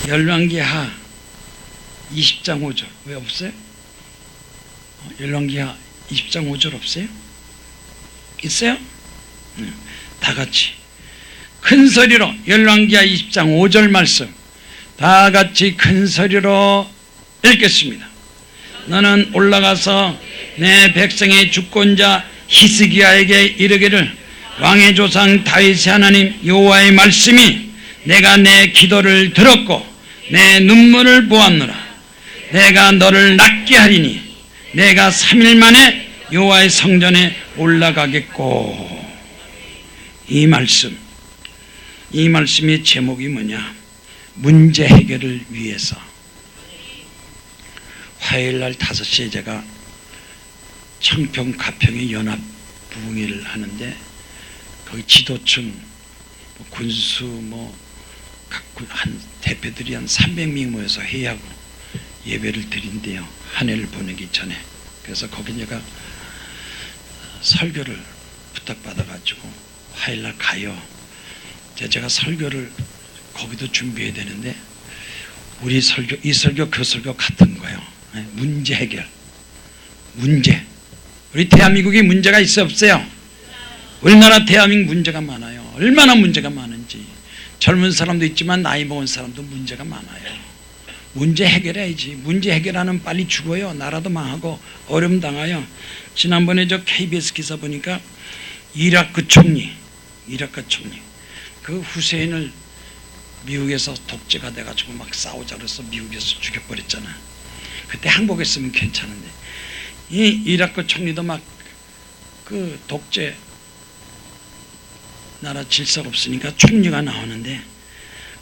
열왕기하 20장 5절 왜 없어요? 열왕기하 20장 5절 없어요? 있어요? 다 같이 큰 소리로 열왕기하 20장 5절 말씀 다 같이 큰 소리로 읽겠습니다. 너는 올라가서 내 백성의 주권자 히스기야에게 이르기를 왕의 조상 다윗의 하나님 여호와의 말씀이 내가 내 기도를 들었고 내 눈물을 보았노라. 내가 너를 낫게 하리니 내가 3일 만에 여호와의 성전에 올라가겠고. 이 말씀의 제목이 뭐냐? 문제 해결을 위해서. 화요일날 5시에 제가 청평 가평의 연합 부흥회를 하는데 거기 지도층 군수 한 대표들이 한 300명이 모여서 회의하고 예배를 드린대요. 한 해를 보내기 전에. 그래서 거기 내가 설교를 부탁받아가지고 화요일날 가요. 제가 설교를 거기도 준비해야 되는데 우리 설교, 이 설교, 그 설교 같은 거예요. 문제 해결. 문제. 우리 대한민국에 문제가 있어 없어요? 우리나라 대한민국 문제가 많아요. 얼마나 문제가 많은지. 젊은 사람도 있지만 나이 먹은 사람도 문제가 많아요. 문제 해결해야지. 문제 해결하면 빨리 죽어요. 나라도 망하고 어려움 당해요. 지난번에 저 KBS 기사 보니까 이라크 총리 그 후세인을 미국에서 독재가 돼가지고 막 싸우자 그래서 미국에서 죽여버렸잖아. 그때 항복했으면 괜찮은데 이 이라크 총리도 막 그 독재 나라 질서가 없으니까 총리가 나오는데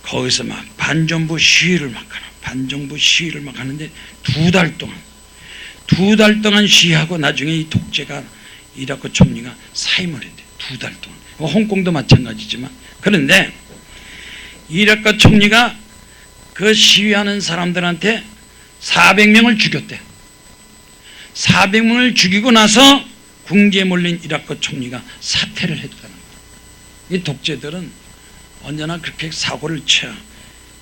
거기서 막 반정부 시위를 막 하는데 2달 동안 시위하고 나중에 이 독재가 이라크 총리가 사임을 했대. 2달 동안. 홍콩도 마찬가지지만. 그런데 이라크 총리가 그 시위하는 사람들한테 400명을 죽였대. 400명을 죽이고 나서 궁지에 몰린 이라크 총리가 사퇴를 했다는 거예요. 이 독재들은 언제나 그렇게 사고를 쳐야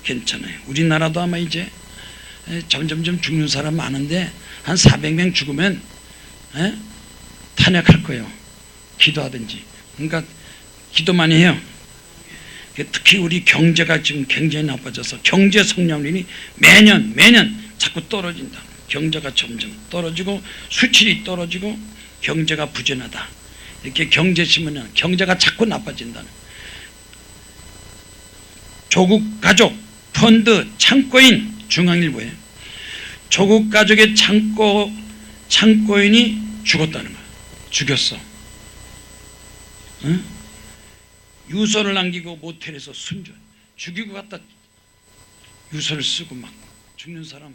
괜찮아요. 우리나라도 아마 이제 점점점 죽는 사람 많은데 한 400명 죽으면 탄핵할 거예요. 기도하든지. 그러니까 기도 많이 해요. 특히 우리 경제가 지금 굉장히 나빠져서 경제 성장률이 매년 자꾸 떨어진다. 경제가 점점 떨어지고 수출이 떨어지고 경제가 부진하다. 이렇게 경제신문은 경제가 자꾸 나빠진다는. 조국 가족 펀드 창고인 중앙일보에 조국 가족의 창고인이 죽었다는 거야. 죽였어. 응? 유서를 남기고 모텔에서 숨져. 죽이고 갔다 유서를 쓰고 막 죽는 사람,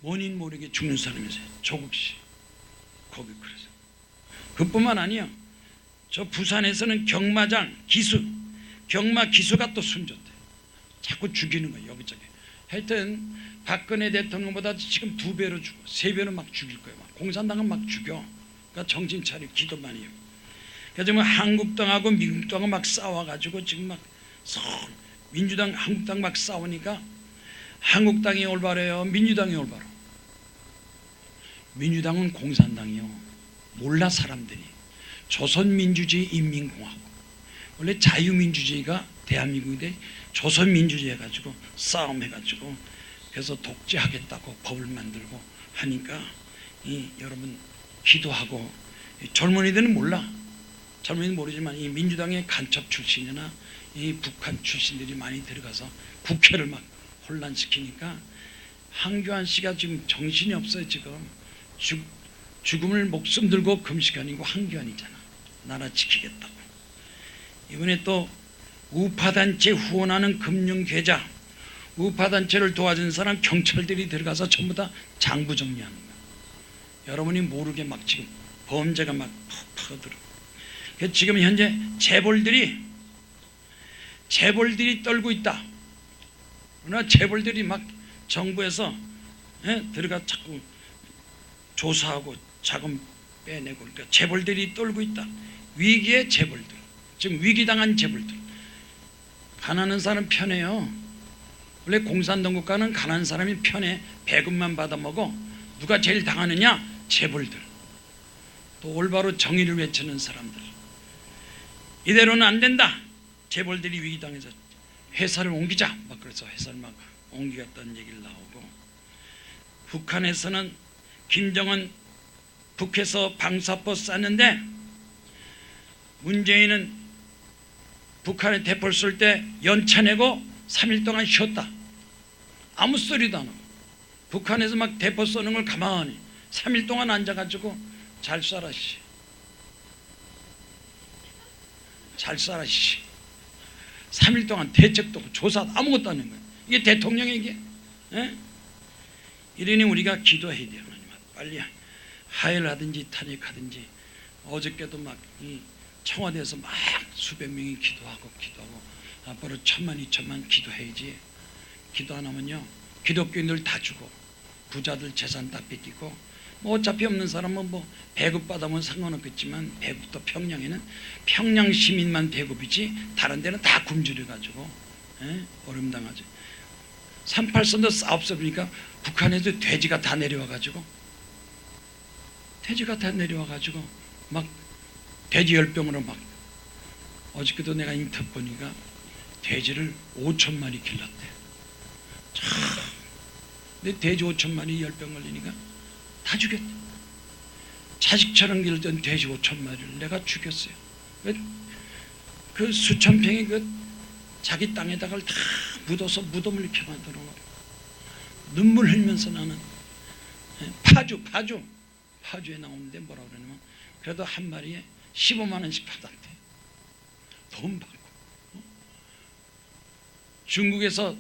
원인 모르게 죽는 사람이었어요. 조국씨. 거기 그래서. 그뿐만 아니야. 저 부산에서는 경마 기수가 또 숨졌대. 자꾸 죽이는 거야. 여기저기. 하여튼 박근혜 대통령보다 지금 2배로 죽어. 3배로 막 죽일 거예요. 공산당은 막 죽여. 그러니까 정신 차리고 기도 많이 해요. 그래서 뭐 한국당하고 미국당하고 막 싸워가지고 지금 막 민주당, 한국당 막 싸우니까 한국당이 올바래요. 민주당이 올바로. 민주당은 공산당이요. 몰라 사람들이. 조선민주주의 인민공화국. 원래 자유민주주의가 대한민국인데 조선민주주의 해가지고 싸움해가지고 그래서 독재하겠다고 법을 만들고 하니까 여러분 기도하고 젊은이들은 몰라. 젊은이는 모르지만 이 민주당의 간첩 출신이나 이 북한 출신들이 많이 들어가서 국회를 막 혼란시키니까 황교안 씨가 지금 정신이 없어요. 지금 죽음을 목숨 들고 금식하니고 황교안이잖아. 나라 지키겠다고. 이번에 또 우파단체 후원하는 금융계좌, 우파단체를 도와준 사람 경찰들이 들어가서 전부 다 장부 정리하는 거야. 여러분이 모르게 막 지금 범죄가 막 파고들어. 지금 현재 재벌들이 떨고 있다. 그러나 재벌들이 막 정부에서 들어가 자꾸 조사하고 자금 빼내고 그러니까 재벌들이 떨고 있다. 위기의 재벌들. 지금 위기당한 재벌들. 가난한 사람 편해요. 원래 공산당 국가는 가난한 사람이 편해 배급만 받아먹어. 누가 제일 당하느냐? 재벌들. 또 올바로 정의를 외치는 사람들. 이대로는 안 된다. 재벌들이 위기당해서 회사를 옮기자. 막 그래서 회사를 막 옮기겠다는 얘기를 나오고, 북한에서는 김정은 북해서 방사포 쐈는데 문재인은 북한에 대포를 쏠 때 연차 내고 3일 동안 쉬었다. 아무 소리도 안 하고 북한에서 막 대포 쏘는 걸 가만히 3일 동안 앉아가지고 잘 쏴라 씨, 잘 쏴라 씨. 3일 동안 대책도 없고 조사도 아무것도 안 하는 거예요. 이게 대통령에게? 이러니 우리가 기도해야 돼요. 하나님 빨리 하혈하든지 탄핵하든지. 어저께도 막 이 청와대에서 막 수백 명이 기도하고 앞으로 1000만 2000만 기도해야지. 기도 안 하면요 기독교인들 다 죽어. 부자들 재산 다 뺏기고, 뭐 어차피 없는 사람은 뭐 배급 받으면 상관없겠지만, 배급도 평양에는 평양 시민만 배급이지 다른 데는 다 굶주려가지고 어림당하죠. 38선도 싸움서니까 북한에도 돼지가 다 내려와가지고 막 돼지 10병으로 막, 어저께도 내가 인터뷰 보니까 돼지를 5천마리 길렀대. 참, 근데 돼지 5천마리 10병 걸리니까 다 죽였대. 자식처럼 길렀던 돼지 5천마리를 내가 죽였어요. 그 수천 평이 그 자기 땅에다가 다 묻어서 무덤을 이렇게 만들어 놓고 눈물 흘면서 나는 파주에 나오는데 뭐라 그러냐면 그래도 한 마리에 15만 원씩 받았대. 돈 받고. 중국에서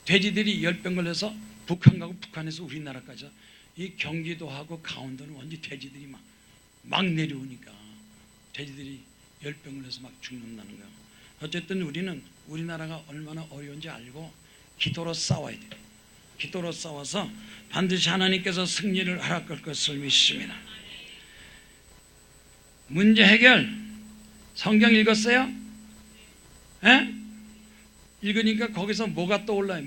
돼지들이 10병 걸려서 북한 가고 북한에서 우리나라까지, 이 경기도하고 강원도는 완전 돼지들이 막 내려오니까 돼지들이 10병 걸려서 막 죽는다는 거야. 어쨌든 우리는 우리나라가 얼마나 어려운지 알고 기도로 싸워야 돼요. 기도로 싸워서 반드시 하나님께서 승리를 허락할 것을 믿습니다. 문제 해결. 성경 읽었어요? 에? 읽으니까 거기서 뭐가 떠올라요?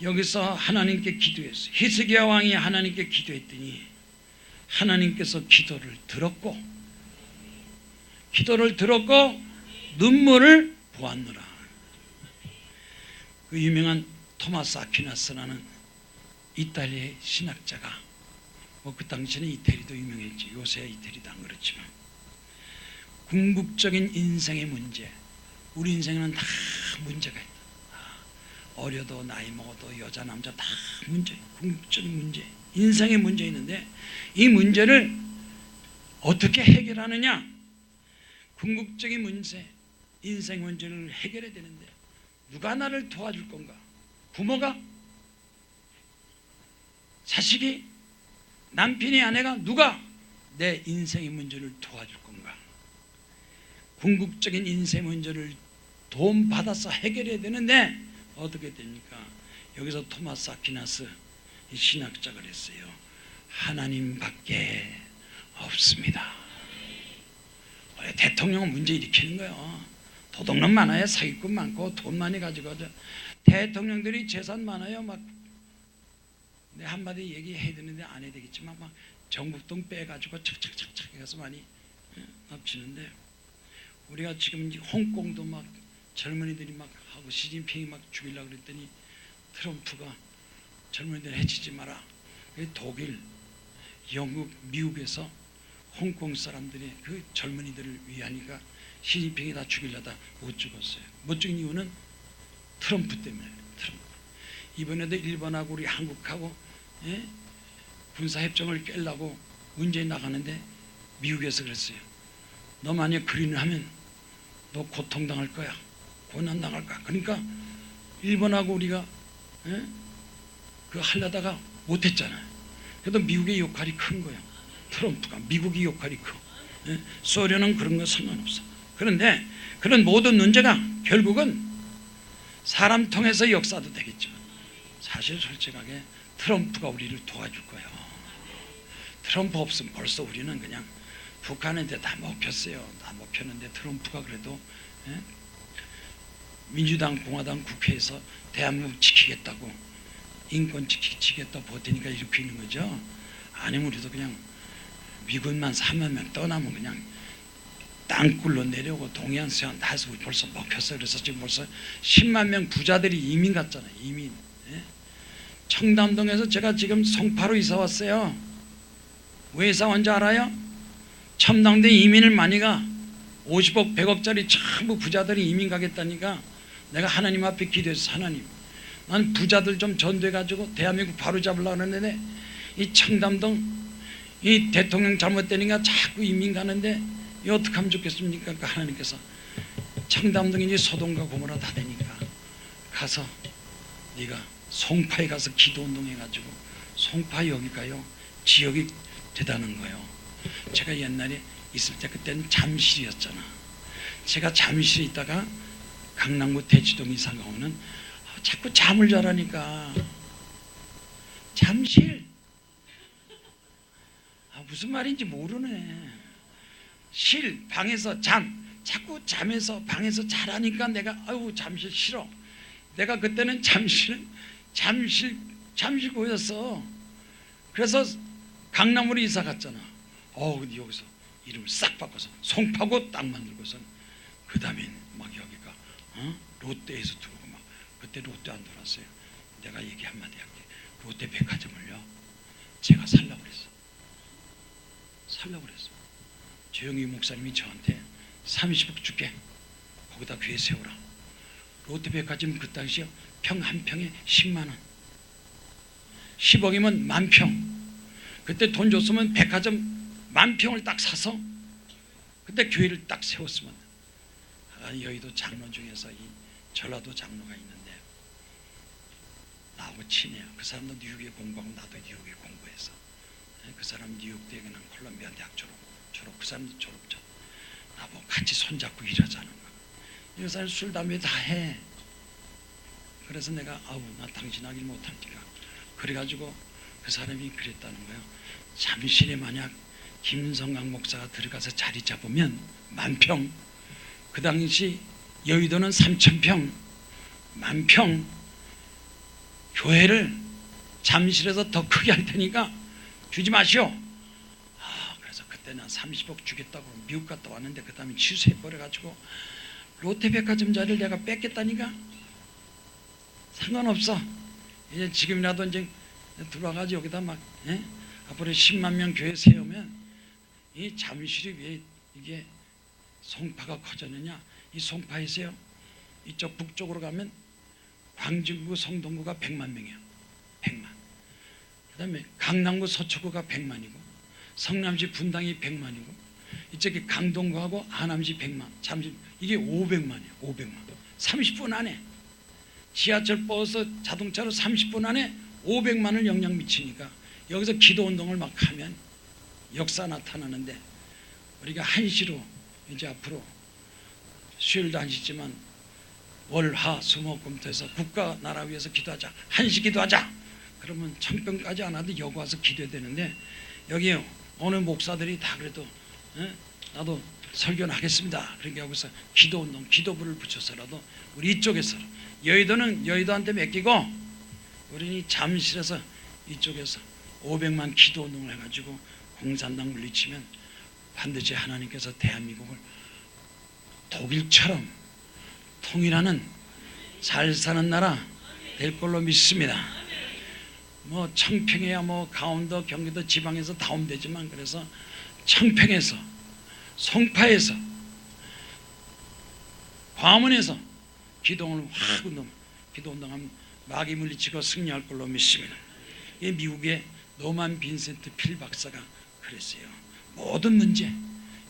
여기서 하나님께 기도했어요. 히스기야 왕이 하나님께 기도했더니 하나님께서 기도를 들었고 눈물을 보았노라. 그 유명한 토마스 아퀴나스라는 이탈리아의 신학자가, 그 당시에는 이태리도 유명했지, 요새야 이태리도 안 그렇지만, 궁극적인 인생의 문제, 우리 인생에는 다 문제가 있다. 어려도 나이 먹어도 여자 남자 다 문제, 궁극적인 문제, 인생의 문제 있는데 이 문제를 어떻게 해결하느냐? 궁극적인 문제, 인생 문제를 해결해야 되는데 누가 나를 도와줄 건가? 부모가? 자식이? 남편이? 아내가? 누가 내 인생의 문제를 도와줄 건가? 궁극적인 인생 문제를 도움 받아서 해결해야 되는데 어떻게 됩니까? 여기서 토마스 아퀴나스 이 신학자가 그랬어요. 하나님밖에 없습니다. 대통령은 문제 일으키는 거예요. 도둑놈 많아요. 사기꾼 많고 돈 많이 가지고. 대통령들이 재산 많아요. 막 내 한마디 얘기해야 되는데 안 해야 되겠지만 막 전국동 빼가지고 착착착착 해서 많이 합치는데, 우리가 지금 홍콩도 막 젊은이들이 막 하고 시진핑이 막 죽이려고 그랬더니 트럼프가 젊은이들 해치지 마라. 독일, 영국, 미국에서 홍콩 사람들이 그 젊은이들을 위하니까 시진핑이 다 죽이려다 못 죽었어요. 못 죽인 이유는 트럼프 때문에. 트럼프. 이번에도 일본하고 우리 한국하고 군사협정을 깨려고 문재인 나가는데 미국에서 그랬어요. 너 만약 그린을 하면 너 고통당할 거야. 고난당할 거야. 그러니까 일본하고 우리가 그 하려다가 못했잖아요. 그래도 미국의 역할이 큰 거예요. 트럼프가. 미국의 역할이 커. 소련은 그런 거 상관없어. 그런데 그런 모든 문제가 결국은 사람 통해서 역사도 되겠지만 사실 솔직하게 트럼프가 우리를 도와줄 거예요. 트럼프 없으면 벌써 우리는 그냥 북한한테 다 먹혔어요. 다 먹혔는데 트럼프가 그래도 예? 민주당 공화당 국회에서 대한민국 지키겠다고 인권 지키겠다 버티니까 이렇게 있는 거죠. 아니면 우리도 그냥 미군만 3만 명 떠나면 그냥 땅굴로 내려오고 동해안 서해안 다 해서 벌써 먹혔어요. 그래서 지금 벌써 10만 명 부자들이 이민 갔잖아요. 이민. 예? 청담동에서 제가 지금 송파로 이사 왔어요. 왜 이사 왔는지 알아요? 첨당대 이민을 많이 가. 50억 100억짜리 전부 부자들이 이민 가겠다니까 내가 하나님 앞에 기도해서 하나님 난 부자들 좀 전도해가지고 대한민국 바로 잡으려고 하는데 이 청담동 이 대통령 잘못되니까 자꾸 이민 가는데 이 어떻게 하면 좋겠습니까? 그러니까 하나님께서 청담동이니 소돔과 고모라 다 되니까 가서 네가 송파에 가서 기도운동 해가지고 송파 여기가요 지역이 되다는 거예요. 제가 옛날에 있을 때 그때는 잠실이었잖아. 제가 잠실에 있다가 강남구 대치동 이사가 오는 자꾸 잠을 자라니까 잠실 무슨 말인지 모르네. 실 방에서 자꾸 잠에서 방에서 자라니까 내가 아유 잠실 싫어. 내가 그때는 잠실구였어. 그래서 강남으로 이사 갔잖아. 근데 여기서 이름을 싹 바꿔서 송파구 딱 만들고선 그 다음에 막 여기가 롯데에서 들어오고 막 그때 롯데 안 들어왔어요. 내가 얘기 한마디 할게. 롯데 백화점을요 제가 살라고 그랬어. 조영희 목사님이 저한테 30억 줄게. 거기다 교회 세우라. 롯데 백화점 그 당시에 평 한 평에 10만 원. 10억이면 만 평. 그때 돈 줬으면 백화점 만 평을 딱 사서 그때 교회를 딱 세웠으면. 여의도 장로 중에서 이 전라도 장로가 있는데 나하고 친해요. 그 사람도 뉴욕에 공부하고 나도 뉴욕에 공부해서 그 사람 뉴욕 대학이나 콜롬비아 대학 졸업 그 사람도 졸업자. 나보고 같이 손잡고 일하자는 거야. 이 사람 술 담배 다 해. 그래서 내가 나 당신 하길 못하니까 그래가지고 그 사람이 그랬다는 거예요. 잠실에 만약 김성강 목사가 들어가서 자리 잡으면 만평, 그 당시 여의도는 3,000평, 만평 교회를 잠실에서 더 크게 할 테니까 주지 마시오. 그래서 그때 난 30억 주겠다고 미국 갔다 왔는데 그 다음에 취소해버려가지고 롯데백화점 자리를 내가 뺏겠다니까. 상관없어. 이제 지금이라도 이제 들어와가지고 여기다 막 앞으로 10만 명 교회 세우면 이 잠실이 왜 이게 송파가 커졌느냐. 이 송파에서요 이쪽 북쪽으로 가면 광진구 성동구가 100만 명이에요. 100만. 그 다음에 강남구 서초구가 100만이고 성남시 분당이 100만이고 이쪽에 강동구하고 하남시 100만. 잠실 이게 500만이에요. 500만. 30분 안에 지하철 버스 자동차로 30분 안에 500만을 영향 미치니까 여기서 기도운동을 막 하면 역사 나타나는데 우리가 한시로 이제 앞으로 수요일도 한시지만 월, 화, 수, 목, 금, 토 해서 국가 나라 위해서 기도하자. 한시 기도하자. 그러면 청평까지 안 와도 여기 와서 기도해야 되는데 여기 어느 목사들이 다 그래도 나도 설교는 하겠습니다. 그러니까 여기서 기도운동, 기도부를 붙여서라도 우리 이쪽에서 여의도는 여의도한테 맡기고 우리는 잠실에서 이쪽에서 500만 기도운동을 해가지고 공산당 물리치면 반드시 하나님께서 대한민국을 독일처럼 통일하는 잘 사는 나라 될 걸로 믿습니다. 뭐 청평이야 뭐 강원도 경기도 지방에서 다 오면 되지만 그래서 청평에서 송파에서 광화문에서 기도운동하면 마귀 물리치고 승리할 걸로 믿습니다. 이 미국의 노만 빈센트 필 박사가 그랬어요. 모든 문제,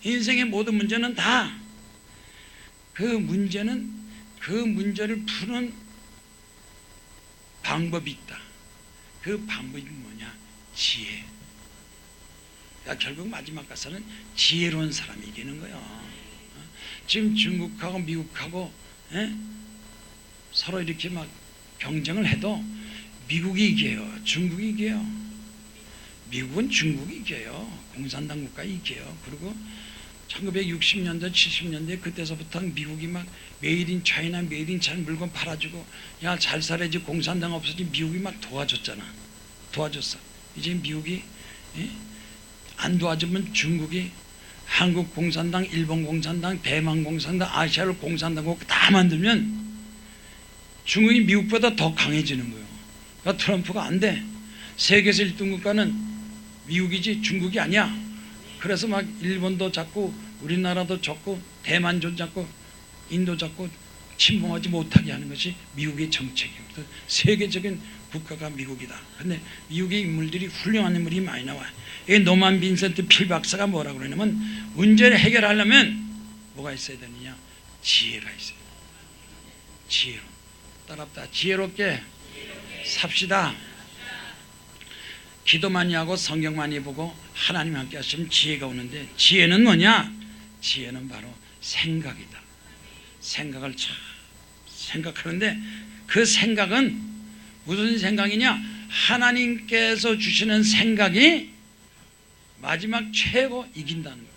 인생의 모든 문제는 다 그 문제를 푸는 방법이 있다. 그 방법이 뭐냐? 지혜. 그러니까 결국 마지막 가서는 지혜로운 사람이 이기는 거예요. 지금 중국하고 미국하고 서로 이렇게 막 경쟁을 해도 미국이 이겨요. 중국이 이겨요. 미국은 중국이 이겨요. 공산당 국가 이겨요. 그리고 1960년대 70년대 그때서부터 미국이 막 메이드 인 차이나 메이드 인 차이나 물건 팔아주고 야 잘 살아야지 공산당 없어지 미국이 막 도와줬잖아. 도와줬어. 이제 미국이 안 도와주면 중국이 한국 공산당, 일본 공산당, 대만 공산당, 아시아를 공산당국 다 만들면 중국이 미국보다 더 강해지는 거예요. 그러니까 트럼프가 안 돼. 세계에서 1등 국가는 미국이지 중국이 아니야. 그래서 막 일본도 잡고 우리나라도 잡고 대만도 잡고 인도 잡고 침범하지 못하게 하는 것이 미국의 정책입니다. 세계적인 국가가 미국이다. 근데 미국의 인물들이 훌륭한 인물이 많이 나와요. 이 노만 빈센트 필 박사가 뭐라고 그러냐면 문제를 해결하려면 뭐가 있어야 되느냐? 지혜가 있어야 돼. 지혜로. 따라합다. 지혜롭게 삽시다. 기도 많이 하고 성경 많이 보고 하나님 함께 하시면 지혜가 오는데 지혜는 뭐냐? 지혜는 바로 생각이다. 생각을 참 생각하는데 그 생각은 무슨 생각이냐? 하나님께서 주시는 생각이 마지막 최고 이긴다는 거예요.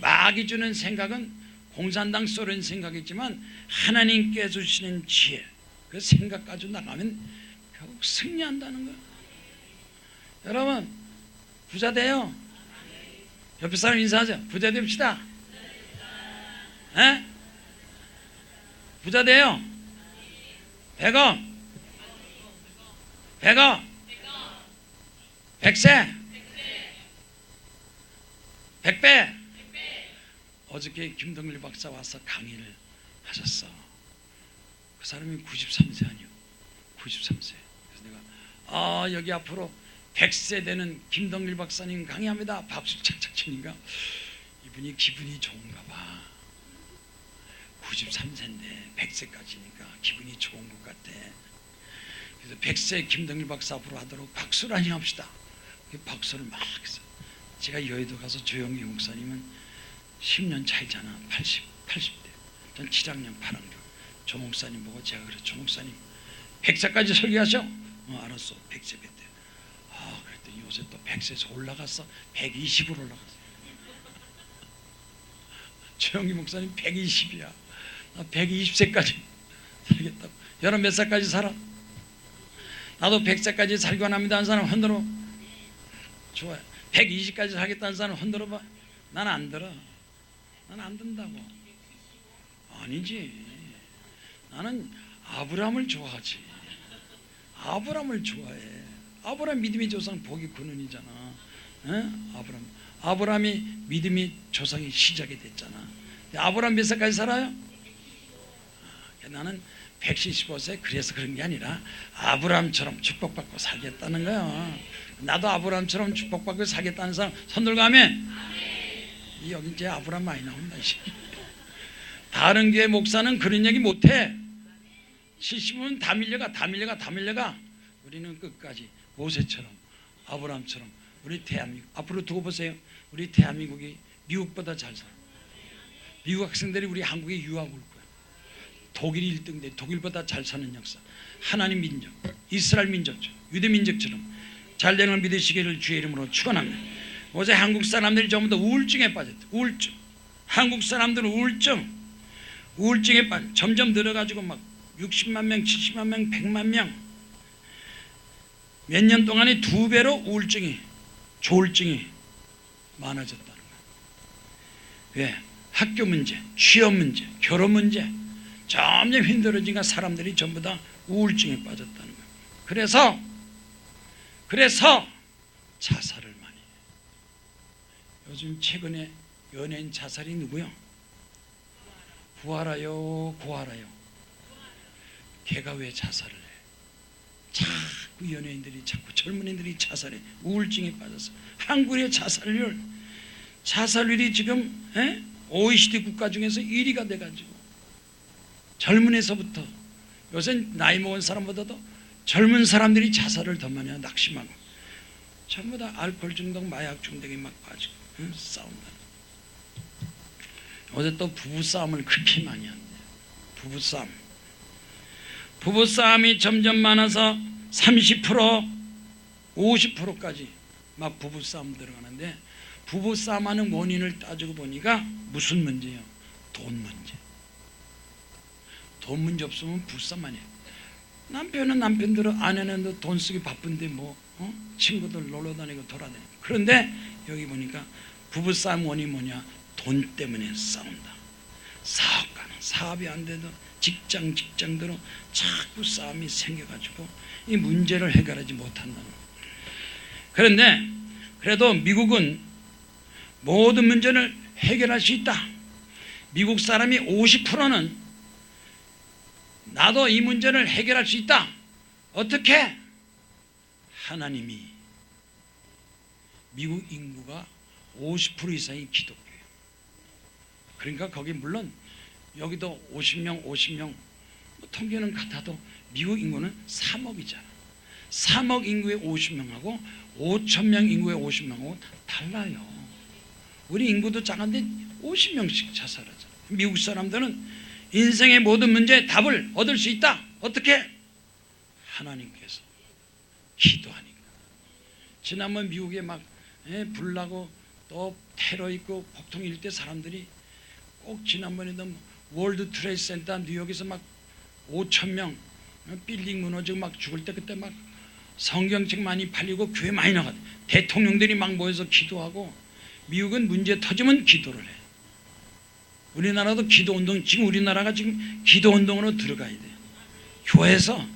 마귀 주는 생각은 공산당 소련 생각이지만 하나님께서 주시는 지혜 그 생각 가지고 나가면 결국 승리한다는 거예요. 여러분 부자 돼요. 옆에 사람 인사하세요. 부자 됩시다. 에? 부자 돼요. 100억 100억 100세 100배. 어저께 김동일 박사 와서 강의를 하셨어. 그 사람이 93세 아니요 93세. 그래서 내가 여기 앞으로 100세 되는 김동일 박사님 강의합니다. 박수 착착 치니까 이분이 기분이 좋은가 봐. 93세인데 100세까지니까 기분이 좋은 것 같아. 그래서 100세 김동일 박사 앞으로 하도록 박수를 한번 합시다. 박수를 막 했어. 제가 여의도 가서 조영기 목사님은 10년 차이잖아. 80대. 전 7학년 8학년. 조 목사님 보고 제가 그래. 조 목사님 100세까지 설교하셔? 알았어. 100세 때. 그랬더니 요새 또 100세에서 올라갔어. 120으로 올라갔어. 조영기 목사님 120이야. 나 120세까지 살겠다고. 여러분 몇 살까지 살아? 나도 100세까지 살기 원합니다 하는 사람 흔들어. 좋아요. 120까지 살겠다는 사람 흔들어봐. 난 안 들어. 난 안 든다고. 아니지. 나는 아브라함을 좋아하지. 아브라함을 좋아해. 아브라함 믿음의 조상 복의 근원이잖아. 아브라함이 믿음의 조상이 시작이 됐잖아. 아브라함 몇 살까지 살아요? 나는 175세 그래서 그런 게 아니라 아브라함처럼 축복받고 살겠다는 거야. 나도 아브라함처럼 축복받고 살겠다는 사람 손들고 하면 여기 이제 아브라함 많이 나온다. 다른 교회 목사는 그런 얘기 못해. 70은 다 밀려가. 우리는 끝까지 모세처럼 아브라함처럼 우리 대한민국 앞으로 두고 보세요. 우리 대한민국이 미국보다 잘 살아. 미국 학생들이 우리 한국에 유학 올 거야. 독일이 1등 돼. 독일보다 잘 사는 역사. 하나님 민족, 이스라엘 민족처럼 유대 민족처럼 잘되는 믿으시기를 주의 이름으로 축원합니다. 어제 한국 사람들이 전부 다 우울증에 빠졌다. 우울증. 한국 사람들은 우울증에 빠져. 점점 늘어가지고 막 60만 명, 70만 명, 100만 명. 몇 년 동안에 2배로 우울증이, 조울증이 많아졌다는 거예요. 왜? 학교 문제, 취업 문제, 결혼 문제. 점점 힘들어지니까 사람들이 전부 다 우울증에 빠졌다는 거예요. 그래서 자살을 많이 해요. 요즘 최근에 연예인 자살이 누구요? 구하라요. 걔가 왜 자살을 해? 자꾸 연예인들이 자꾸 젊은이들이 자살해. 우울증에 빠져서 한국의 자살률이 지금 OECD 국가 중에서 1위가 돼가지고 젊은이서부터 요새 나이 먹은 사람보다도 젊은 사람들이 자살을 더 많이 하고 낙심하고 전부 다 알코올 중독, 마약 중독에 막 빠지고 싸운다. 어제 또 부부싸움을 그렇게 많이 한대요. 부부싸움이 점점 많아서 30%, 50%까지 막 부부싸움 들어가는데 부부싸움하는 원인을 따지고 보니까 무슨 문제예요? 돈 문제. 돈 문제 없으면 부싸움만 해요. 남편은 남편대로, 아내는 돈 쓰기 바쁜데 뭐 친구들 놀러 다니고 돌아다니고. 그런데 여기 보니까 부부싸움 원인이 뭐냐? 돈 때문에 싸운다. 사업가는 사업이 안 돼도 직장대로 자꾸 싸움이 생겨가지고 이 문제를 해결하지 못한다는 거예요. 그런데 그래도 미국은 모든 문제를 해결할 수 있다. 미국 사람이 50%는 나도 이 문제를 해결할 수 있다. 어떻게? 하나님이. 미국 인구가 50% 이상이 기독교예요. 그러니까 거기 물론 여기도 50명 뭐 통계는 같아도 미국 인구는 3억이잖아. 3억 인구의 50명하고 5천명 인구의 50명하고 달라요. 우리 인구도 작은데 50명씩 자살하잖아. 미국 사람들은 인생의 모든 문제에 답을 얻을 수 있다. 어떻게? 하나님께서 기도하니까. 지난번 미국에 막 불나고 또 테러 있고 폭동일 때 사람들이 꼭 지난번에도 월드 트레이드 센터 뉴욕에서 막 5천명 빌딩 무너지고 막 죽을 때 그때 막 성경책 많이 팔리고 교회 많이 나가고 대통령들이 막 모여서 기도하고. 미국은 문제 터지면 기도를 해. 우리나라도 기도운동, 지금 우리나라가 지금 기도운동으로 들어가야 돼요. 교회에서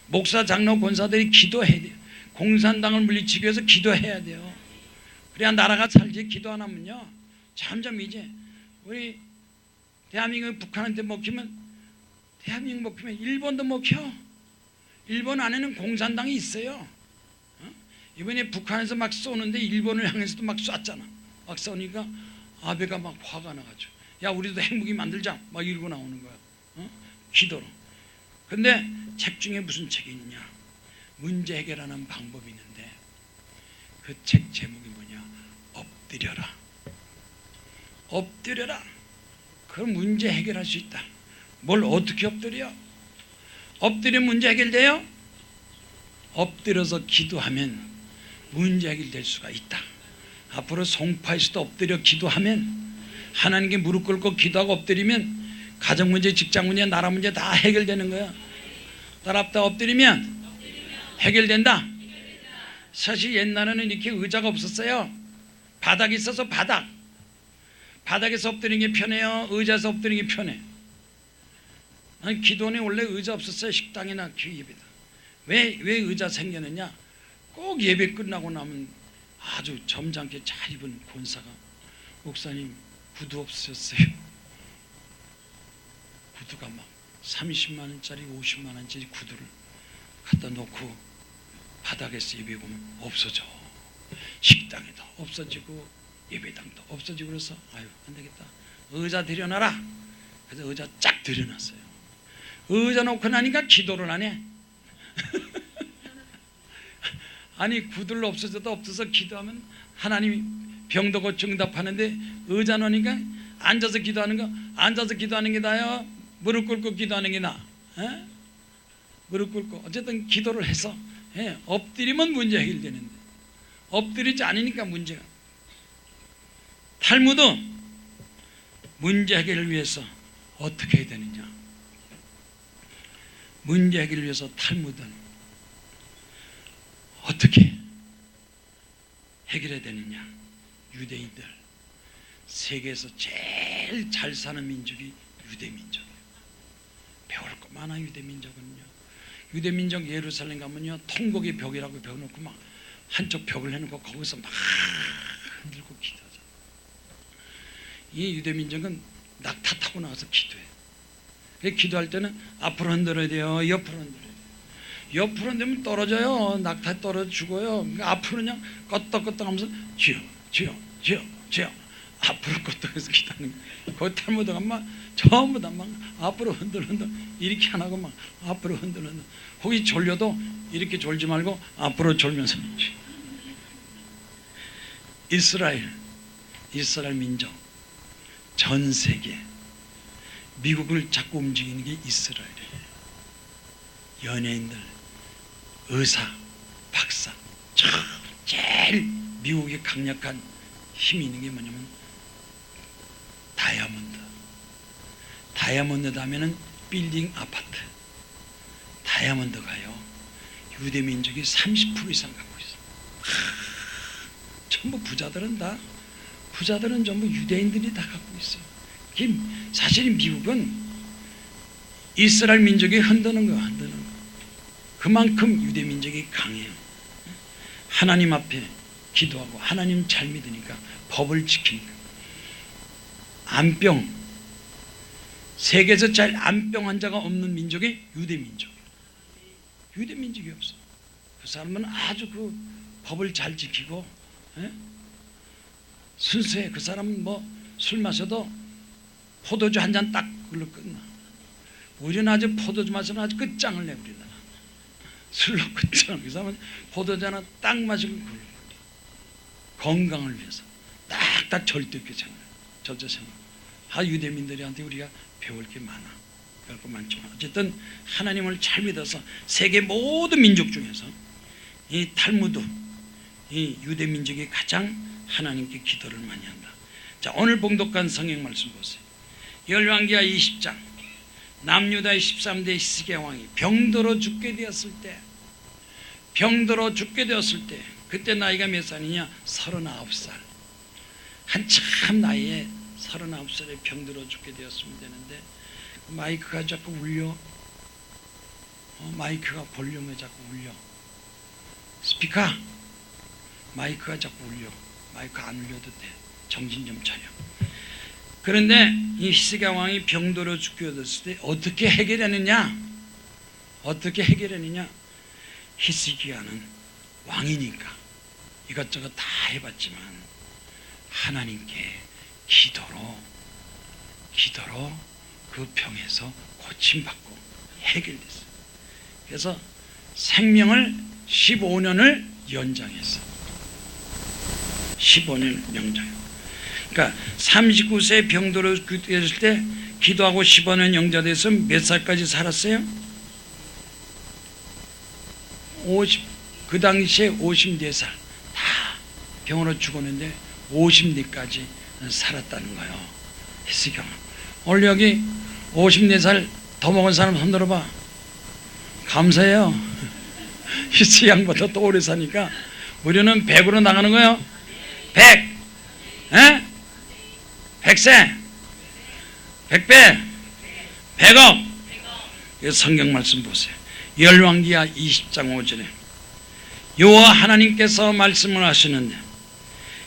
목사, 장로, 권사들이 기도해야 돼요. 공산당을 물리치기 위해서 기도해야 돼요. 그래야 나라가 살지. 기도 안 하면요 점점 이제 우리 대한민국이 북한한테 먹히면 대한민국 먹히면 일본도 먹혀. 일본 안에는 공산당이 있어요. 이번에 북한에서 막 쏘는데 일본을 향해서도 막 쐈잖아. 막 쏘니까 아베가 막 화가 나가지고 야 우리도 핵무기 만들자 막 이러고 나오는 거야. 기도로. 근데 책 중에 무슨 책이 있냐? 문제 해결하는 방법이 있는데 그 책 제목이 뭐냐? 엎드려라. 엎드려라. 그럼 문제 해결할 수 있다. 뭘 어떻게 엎드려? 엎드리면 문제 해결돼요? 엎드려서 기도하면 문제 해결될 수가 있다. 앞으로 송파에서도 엎드려 기도하면 하나님께 무릎 꿇고 기도하고 엎드리면 가정 문제, 직장 문제, 나라 문제 다 해결되는 거야. 따라합다. 엎드리면 해결된다. 사실 옛날에는 이렇게 의자가 없었어요. 바닥이 있어서 바닥에서 엎드리는 게 편해요? 의자에서 엎드리는 게 편해? 아니, 기도원에 원래 의자 없었어요. 식당이나 예배다. 왜 의자 생겼느냐? 꼭 예배 끝나고 나면 아주 점잖게 잘 입은 권사가 목사님 구두 없으셨어요? 구두가 막 30만 원짜리 50만 원짜리 구두를 갖다 놓고 바닥에서 예배 보면 없어져. 식당에도 없어지고 예배당도 없어지고. 그래서 아유 안되겠다. 의자 들여놔라. 그래서 의자 쫙 들여놨어요. 의자 놓고 나니까 기도를 안 해. 아니 구들로 없어져도 없어서 기도하면 하나님이 병도 고쳐 응답하는데 의자 놓으니까 앉아서 기도하는 거. 앉아서 기도하는 게 나아요? 무릎 꿇고 기도하는 게 나아? 무릎 꿇고 어쨌든 기도를 해서 엎드리면 문제 해결되는데 엎드리지 않으니까 문제가. 탈무드 문제 해결을 위해서 어떻게 해야 되느냐? 문제 해결을 위해서 탈무드는 어떻게 해결해야 되느냐? 유대인들, 세계에서 제일 잘 사는 민족이 유대민족이에요. 배울 거 많아. 유대민족은요. 유대민족 예루살렘 가면요 통곡의 벽이라고 배워놓고 막 한쪽 벽을 해놓고 거기서 막 흔들고 기도하죠. 이 유대민족은 낙타 타고 나가서 기도해. 기도할 때는 앞으로 흔들어야 돼요. 옆으로 흔들어야 돼요. 옆으로 흔들면 떨어져요. 낙타 떨어져 죽어요. 그러니까 앞으로 그냥 껐덕껐덕 하면서 주여 앞으로 껐덕해서 기도하는 거예요. 거기 탈무드가 막 전부 다 막 앞으로 흔들 이렇게 안 하고 막 앞으로 흔들. 혹시 졸려도 이렇게 졸지 말고 앞으로 졸면서. 이스라엘 민족 전 세계 미국을 자꾸 움직이는 게 이스라엘이에요. 연예인들, 의사, 박사, 제일 제일 미국의 강력한 힘이 있는 게 뭐냐면 다이아몬드. 다이아몬드 하면은 빌딩 아파트. 다이아몬드가요, 유대 민족이 30% 이상 갖고 있어. 전부 부자들은 전부 유대인들이 다 갖고 있어. 사실 미국은 이스라엘 민족이 흔드는 거. 그만큼 유대 민족이 강해요. 하나님 앞에 기도하고 하나님 잘 믿으니까 법을 지키니까. 암병, 세계에서 제일 암병 환자가 없는 민족이 유대 민족이에요. 유대 민족이 없어. 그 사람은 아주 그 법을 잘 지키고, 순수해. 그 사람은 뭐 술 마셔도 포도주 한 잔 딱 그걸로 끝나. 우리는 아주 포도주 마시면 아주 끝장을 내. 우리나라 술로 끝장. 그 사람은 포도주 하나 딱 마시고 그걸로 건강을 위해서 딱딱 절대 있게 생각해. 절대 생각. 유대민들한테 우리가 배울 게 많아. 배울 거 많지만 어쨌든 하나님을 잘 믿어서 세계 모든 민족 중에서 이 탈무드, 이 유대 민족이 가장 하나님께 기도를 많이 한다. 자, 오늘 봉독한 성경 말씀 보세요. 열왕기하 20장, 남유다의 13대 히스기야 왕이 병들어 죽게 되었을 때, 그때 나이가 몇 살이냐? 39살. 한참 나이에 39살에 병들어 죽게 되었으면 되는데 마이크가 자꾸 울려. 마이크가 볼륨에 자꾸 울려. 스피커, 마이크가 자꾸 울려. 마이크 안 울려도 돼. 정신 좀 차려. 그런데 이 히스기야 왕이 병들어 죽게 되었을 때 어떻게 해결했느냐? 히스기야는 왕이니까 이것저것 다 해봤지만 하나님께 기도로 그 병에서 고침받고 해결됐어요. 그래서 생명을 15년을 연장했어. 15년 연장. 그러니까 39세 병들어 죽었을 때 기도하고 15년 연장돼서 몇 살까지 살았어요? 50. 그 당시에 54살. 다 병으로 죽었는데 50대까지 살았다는 거예요. 히스기야. 오늘 여기 54살 더 먹은 사람 손 들어봐. 감사해요. 히스기야보다 더 오래 사니까 우리는 100으로 나가는 거예요. 100. 100세. 100배. 100억. 성경 말씀 보세요. 열왕기하 20장 5절에 여호와 하나님께서 말씀을 하시는데,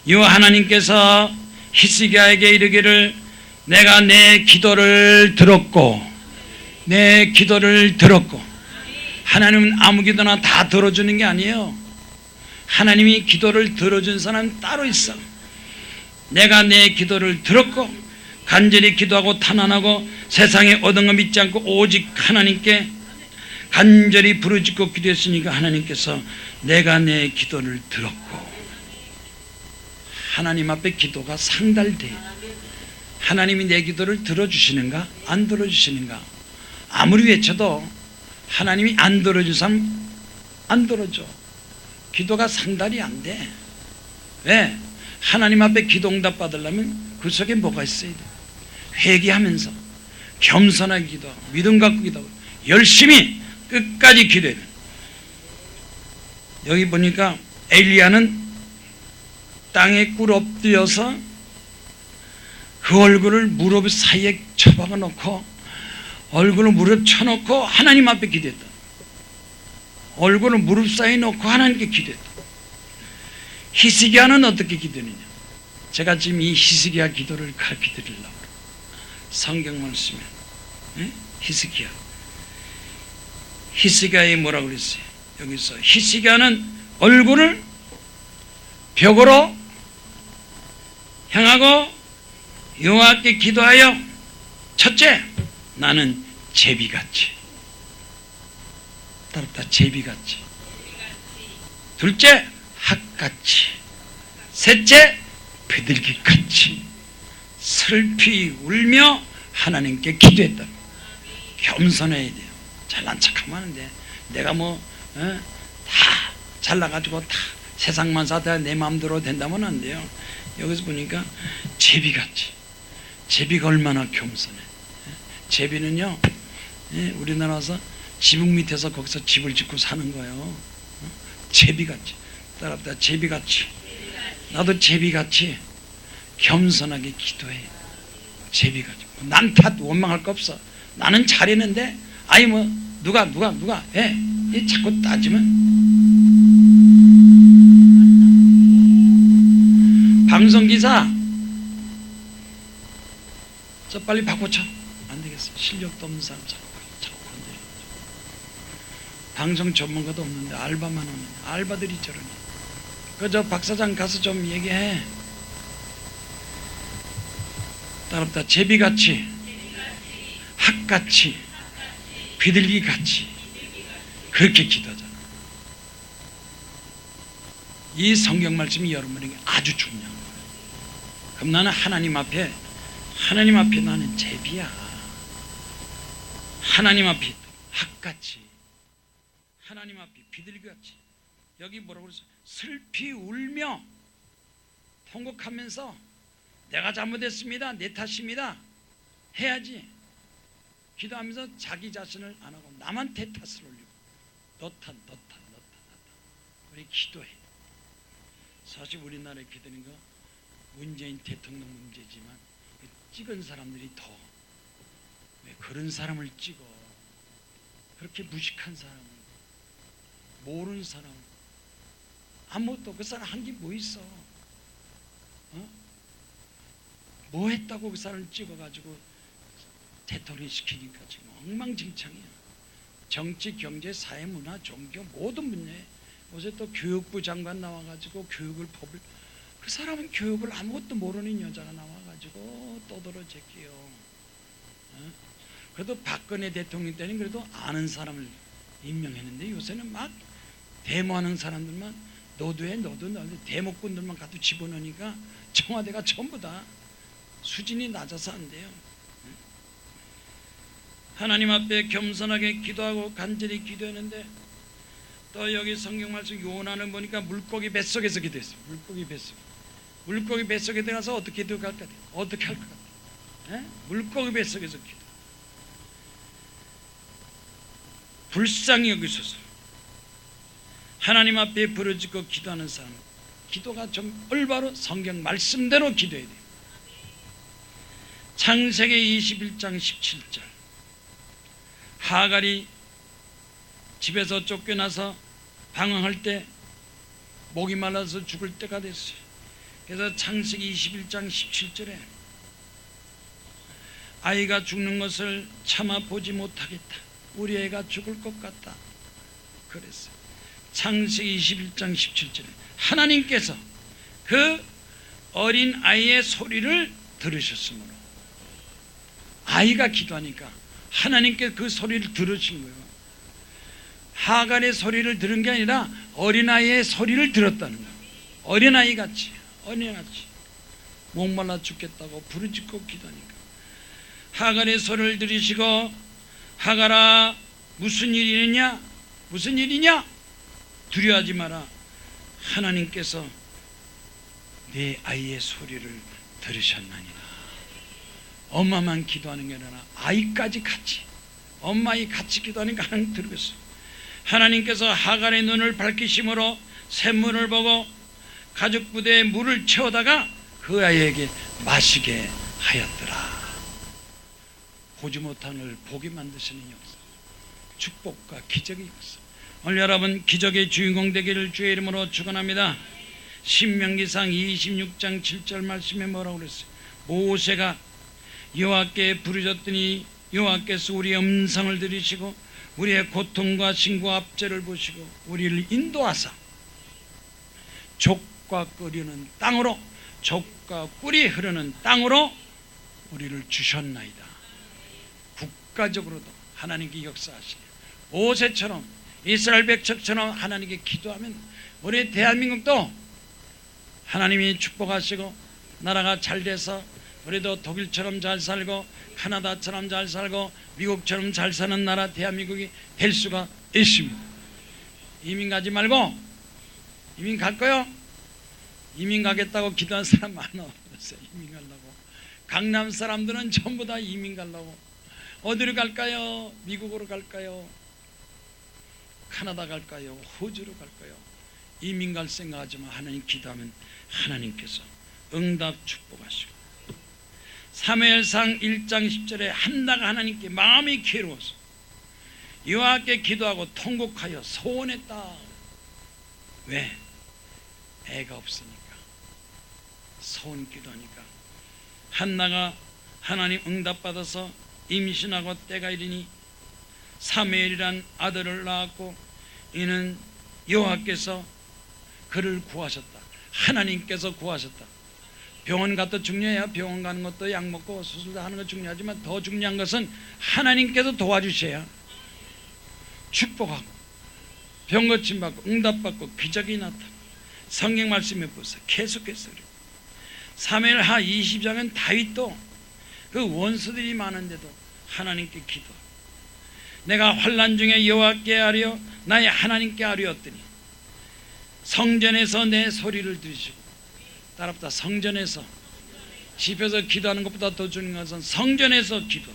여호와 하나님께서 히스기야에게 이르기를 내가 내 기도를 들었고 하나님은 아무 기도나 다 들어주는 게 아니에요. 하나님이 기도를 들어준 사람 따로 있어. 내가 내 기도를 들었고 간절히 기도하고 탄원하고 세상에 얻은 거 믿지 않고 오직 하나님께 간절히 부르짖고 기도했으니까 하나님께서 내가 내 기도를 들었고. 하나님 앞에 기도가 상달돼요. 하나님이 내 기도를 들어주시는가 안 들어주시는가. 아무리 외쳐도 하나님이 안 들어준 사람 안 들어줘. 기도가 상달이 안 돼. 왜? 하나님 앞에 기도 응답 받으려면 그 속에 뭐가 있어야 돼? 회개하면서 겸손하게 기도하고 믿음 갖고 기도하고 열심히 끝까지 기도해야 돼. 여기 보니까 엘리야는 땅에 꿇 엎드려서 그 얼굴을 무릎 사이에 처박아 놓고 얼굴을 무릎 쳐놓고 하나님 앞에 기도했다. 얼굴을 무릎 사이에 놓고 하나님께 기도했다. 히스기야는 어떻게 기도했느냐? 제가 지금 이 히스기야 기도를 가르쳐 드리려고 성경 말씀에 히스기야에 뭐라고 그랬어요? 여기서 히스기야는 얼굴을 벽으로 향하고 여호와께 기도하여 첫째, 나는 제비같이. 따랐다. 제비같이. 둘째, 학같이. 셋째, 비둘기같이 슬피 울며 하나님께 기도했다. 겸손해야 돼요. 잘난 척하면 안 돼. 내가 다 잘나가지고 다 세상만 사다 내 마음대로 된다면 안 돼요. 여기서 보니까 제비같이, 제비가 얼마나 겸손해. 제비는요, 우리나라 와서 지붕 밑에서 거기서 집을 짓고 사는 거예요. 제비같이. 따라합니다. 제비같이. 나도 제비같이 겸손하게 기도해. 제비같이. 난 다 원망할 거 없어. 나는 잘했는데, 아니 뭐 누가 해? 자꾸 따지면. 방송기사, 저 빨리 바꿔쳐. 안 되겠어. 실력도 없는 사람 자꾸 건드려. 방송 전문가도 없는데 알바만 하는, 알바들이 저러니. 그저 박사장 가서 좀 얘기해. 따랍다. 제비같이, 학같이, 비둘기같이 그렇게 기도하잖아. 이 성경 말씀이 여러분에게 아주 중요한 거예요. 그럼 나는 하나님 앞에 나는 제비야. 하나님 앞에 학같이, 하나님 앞에 비둘기같이. 여기 뭐라고 그랬어? 슬피 울며 통곡하면서 내가 잘못했습니다, 내 탓입니다 해야지. 기도하면서 자기 자신을 안 하고 남한테 탓을 올리고 너 탓. 우리 기도해. 사실 우리나라에 기도하는 거 문재인 대통령 문제지만 찍은 사람들이 더 왜 그런 사람을 찍어? 그렇게 무식한 사람을, 모르는 사람, 아무것도 그 사람 한 게 뭐 있어? 뭐 했다고 그 사람을 찍어가지고 대통령 시키니까 지금 엉망진창이야. 정치, 경제, 사회, 문화, 종교 모든 분야에. 어제 또 교육부 장관 나와가지고 법을, 그 사람은 교육을 아무것도 모르는 여자가 나와가지고 떠들어 제끼요. 그래도 박근혜 대통령 때는 그래도 아는 사람을 임명했는데 요새는 막 데모하는 사람들만 너도 대목꾼들만 가도 집어넣으니까 청와대가 전부 다 수준이 낮아서 안 돼요. 하나님 앞에 겸손하게 기도하고 간절히 기도했는데, 또 여기 성경 말씀 요나는 보니까 물고기 뱃속에서 기도했어요. 물고기 뱃속에 들어가서 어떻게 기도할 것 같아요? 어떻게 할 것 같아요? 물고기 뱃속에서 기도. 불쌍히 여기소서. 하나님 앞에 부르짖고 기도하는 사람, 기도가 좀 올바로 성경 말씀대로 기도해야 돼요. 창세기 21장 17절, 하갈이 집에서 쫓겨나서 방황할 때 목이 말라서 죽을 때가 됐어요. 그래서 창세기 21장 17절에 아이가 죽는 것을 참아 보지 못하겠다, 우리 애가 죽을 것 같다 그랬어요. 창세기 21장 17절에 하나님께서 그 어린 아이의 소리를 들으셨으므로, 아이가 기도하니까 하나님께서 그 소리를 들으신 거예요. 하갈의 소리를 들은 게 아니라 어린아이의 소리를 들었다는 거예요. 어린아이같이 목말라 죽겠다고 부르짖고 기도하니까 하갈의 소리를 들으시고, 하갈아 무슨 일이냐? 두려워하지 마라. 하나님께서 네 아이의 소리를 들으셨나니라. 엄마만 기도하는 게 아니라 아이까지 같이, 엄마 아이 같이 기도하니까 하나님 들으셨어요. 하나님께서 하갈의 눈을 밝히심으로 샘물을 보고 가죽 부대에 물을 채우다가 그 아이에게 마시게 하였더라. 보지 못한 걸 보게 만드시는 역사, 축복과 기적의 역사. 오늘 여러분 기적의 주인공 되기를 주의 이름으로 축원합니다. 신명기상 26장 7절 말씀에 뭐라고 그랬어요? 모세가 여호와께 부르짖더니 여호와께서 우리의 음성을 들으시고 우리의 고통과 신고 압제를 보시고 우리를 인도하사 족과 끓이는 땅으로, 족과 꿀이 흐르는 땅으로 우리를 주셨나이다. 국가적으로도 하나님께 역사하시네. 모세처럼 이스라엘 백성처럼 하나님께 기도하면 우리 대한민국도 하나님이 축복하시고 나라가 잘 돼서 우리도 독일처럼 잘 살고 카나다처럼 잘 살고 미국처럼 잘 사는 나라 대한민국이 될 수가 있습니다. 이민 가지 말고 이민 갈 거요? 이민 가겠다고 기도한 사람 많아. 이민 가려고. 강남 사람들은 전부 다 이민 가려고. 어디로 갈까요? 미국으로 갈까요? 카나다 갈까요? 호주로 갈까요? 이민 갈 생각하지만 하나님 기도하면 하나님께서 응답 축복하시고, 사무엘상 1장 10절에 한나가 하나님께 마음이 괴로워서 여호와께 기도하고 통곡하여 소원했다. 왜? 애가 없으니까. 소원 기도하니까. 한나가 하나님 응답받아서 임신하고 때가 이르니 사무엘이란 아들을 낳았고, 이는 여호와께서 그를 구하셨다. 하나님께서 구하셨다. 병원 가도 중요해요. 병원 가는 것도 약 먹고 수술도 하는 거 중요하지만 더 중요한 것은 하나님께서 도와주셔야 축복하고 병 고침 받고 응답받고 기적이 나타나. 성경 말씀에 보세요. 계속해서 사무엘하 20장은 다윗도 그 원수들이 많은데도 하나님께 기도. 내가 환난 중에 여호와께 아뢰어 나의 하나님께 아뢰었더니 성전에서 내 소리를 들으시고. 따라붙다. 성전에서. 집에서 기도하는 것보다 더 중요한 것은 성전에서 기도.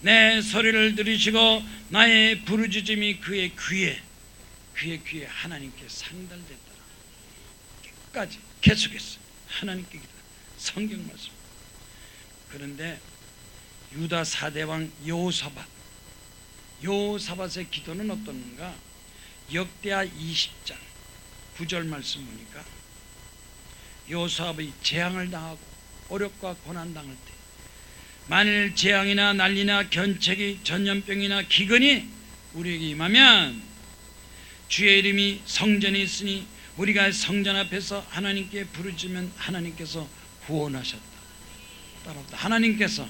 내 소리를 들으시고 나의 부르짖음이 그의 귀에 하나님께 상달됐더라. 끝까지 계속했어요. 하나님께 기도. 성경 말씀. 그런데 유다 4대왕 여호사밧의 기도는 어떻는가? 역대하 20장 9절 말씀 보니까 여호사밧이 재앙을 당하고 어렵과 고난 당할 때, 만일 재앙이나 난리나 견책이 전염병이나 기근이 우리에게 임하면 주의 이름이 성전에 있으니 우리가 성전 앞에서 하나님께 부르짖으면 하나님께서 구원하셨다. 따라합니다. 하나님께서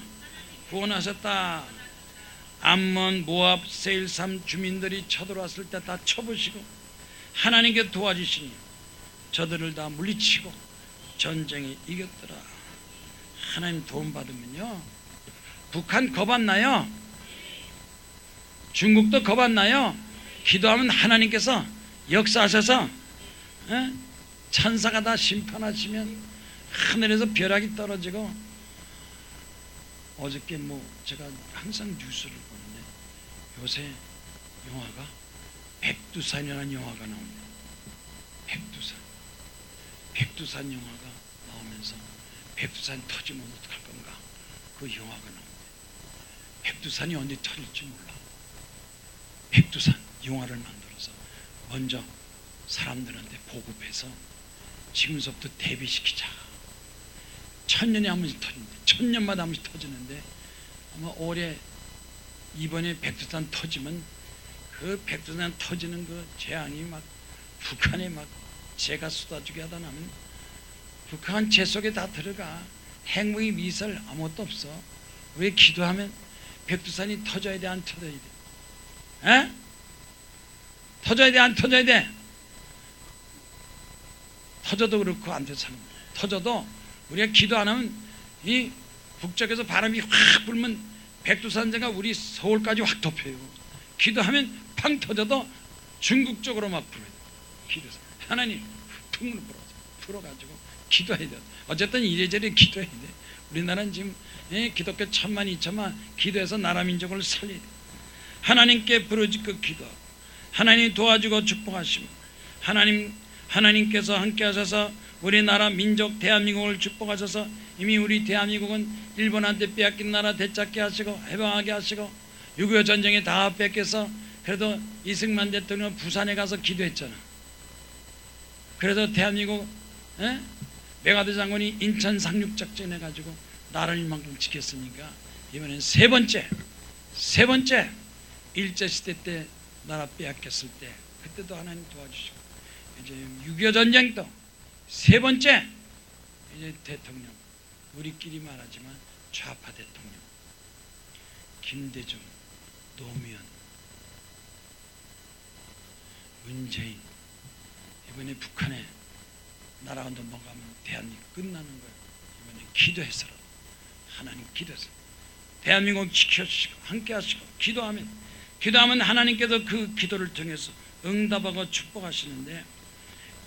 구원하셨다. 암몬, 모압, 세일삼 주민들이 쳐들어왔을 때 다 쳐부시고 하나님께 도와주시니 저들을 다 물리치고 전쟁에 이겼더라. 하나님 도움 받으면요, 북한 겁안나요? 중국도 겁안나요? 기도하면 하나님께서 역사하셔서 천사가 다 심판하시면 하늘에서 벼락이 떨어지고. 어저께 제가 항상 뉴스를 보는데 요새 영화가 백두산이라는 영화가 나옵니다. 백두산 영화가 나오면서 백두산 터지면 어떡할 건가, 그 영화가 나옵니다. 백두산이 언제 터질지 몰라. 백두산 영화를 만들어서 먼저 사람들한테 보급해서 지금서부터 대비시키자. 1000년에 한 번씩 터집니다. 1000년마다 한 번씩 터지는데 아마 올해 이번에 백두산 터지면 그 백두산 터지는 그 재앙이 막 북한에 막 재가 쏟아지게 하다 나면 북한 재 속에 다 들어가. 핵무기 미사일 아무것도 없어. 왜 기도하면 백두산이 터져야 돼, 안 터져야 돼? 에? 터져야 돼, 안 터져야 돼? 터져도 그렇고 안 돼서 하는 거야. 터져도 우리가 기도 안 하면 이 북쪽에서 바람이 확 불면 백두산재가 우리 서울까지 확 덮여요. 기도하면 팡 터져도 중국 쪽으로 막 불어요. 기도해서 하나님 풍을 불어가지고 기도해야 돼. 어쨌든 이래저래 기도해야 돼. 우리나라는 지금 기독교 1000만 2000만 기도해서 나라 민족을 살려야 돼. 하나님께 부르짖고 기도하고 하나님 도와주고 축복하시고 하나님께서 함께 하셔서 우리나라 민족 대한민국을 축복하셔서 이미 우리 대한민국은 일본한테 빼앗긴 나라 되찾게 하시고 해방하게 하시고 6.25 전쟁에 다 뺏겨서 그래도 이승만 대통령 부산에 가서 기도했잖아. 그래서 대한민국 메가드 장군이 인천 상륙작전 해가지고 나라를 이만큼 지켰으니까 이번엔 세 번째 일제시대 때 나라 빼앗겼을 때 그때도 하나님 도와주시고 이제 6.25 전쟁도 세 번째 이제 대통령, 우리끼리 말하지만 좌파 대통령 김대중, 노무현, 문재인. 이번에 북한에 나라가 넘어가면 대한민국 끝나는 거예요. 이번에 기도해서라도 하나님 기도해서 대한민국 지켜주시고 함께 하시고 기도하면 하나님께서 그 기도를 통해서 응답하고 축복하시는데